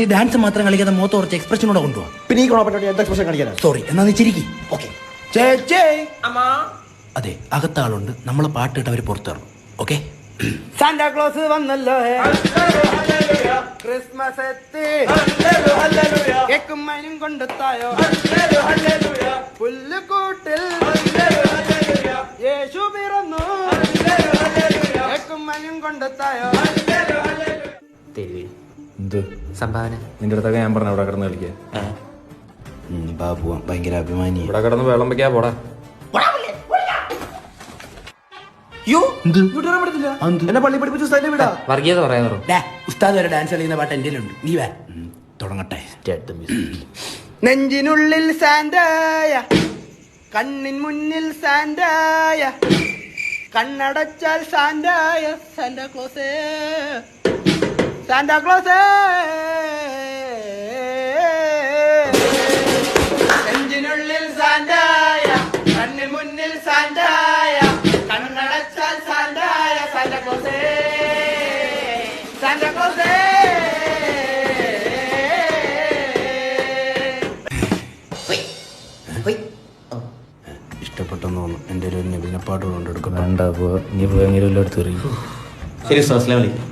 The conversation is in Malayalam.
നീ ഡാൻസ് മാത്രം കളിക്കാതെ മുഖത്ത് കുറച്ച് എക്സ്പ്രഷനോടെ കൊണ്ടുപോകാം. പിന്നെ ഈ കോണപ്പറ്റി എന്താ എക്സ്പ്രഷൻ കളിക്കാനാ? സോറി, എന്നാ നീ ചിരിക്കി. ഓക്കെ. അമ്മാ അതെ, അകത്താളുണ്ട്. നമ്മളെ പാട്ടിട്ട് അവർ പുറത്തിറങ്ങും. ഓക്കെ. സാന്റാക്ലോസ് വന്നല്ലോ, ക്രിസ്മസ് എത്തി, കേക്കും മൈനും കൊണ്ടെത്തായോ, പുല്ലുകൂട്ടിൽ യേശു പിറന്നു, കേക്കും മൈനും കൊണ്ടെത്തായോ. എന്ത് സംഭാവന നിന്റെ അടുത്തൊക്കെ ഞാൻ പറഞ്ഞു ഇവിടെ കിടന്ന് കളിക്കാൻ. ബാബു ഭയങ്കര അഭിമാനി. ഇവിടെ കിടന്ന് വെള്ളം വെക്കാ പോടാ. എന്നെ പള്ളി പഠിപ്പിച്ച സ്ഥലം വിടാ. വർഗീയത പറയാൻ ഉസ്താദ് വരെ ഡാൻസ് കളിക്കുന്ന പാട്ട് എൻ്റെ ഉണ്ട്. നീ വേ തുടങ്ങട്ടെ. നെഞ്ചിനുള്ളിൽ സാന്റായ, കണ്ണിൻ മുന്നിൽ സാന്റായ, കണ്ണടച്ചാൽ സാന്റായ, സാന്റാക്ലോസേ സാന്റാക്ലോസേ. നെഞ്ചിനുള്ളിൽ സാന്റായ, കണ്ണിൻ മുന്നിൽ സാന്റായ, കണ്ണടച്ചാൽ സാന്റായ, സാന്റാക്ലോസേ സാന്റാക്ലോസേ. ഇഷ്ടപ്പെട്ടെന്ന് തോന്നുന്നു. എൻ്റെ ഒരു നബിനെപ്പാട്ട് കൊണ്ടെടുക്കും. വേണ്ട, ഇനി എടുത്ത് ശരി, അസ്സലാമു അലൈക്കും.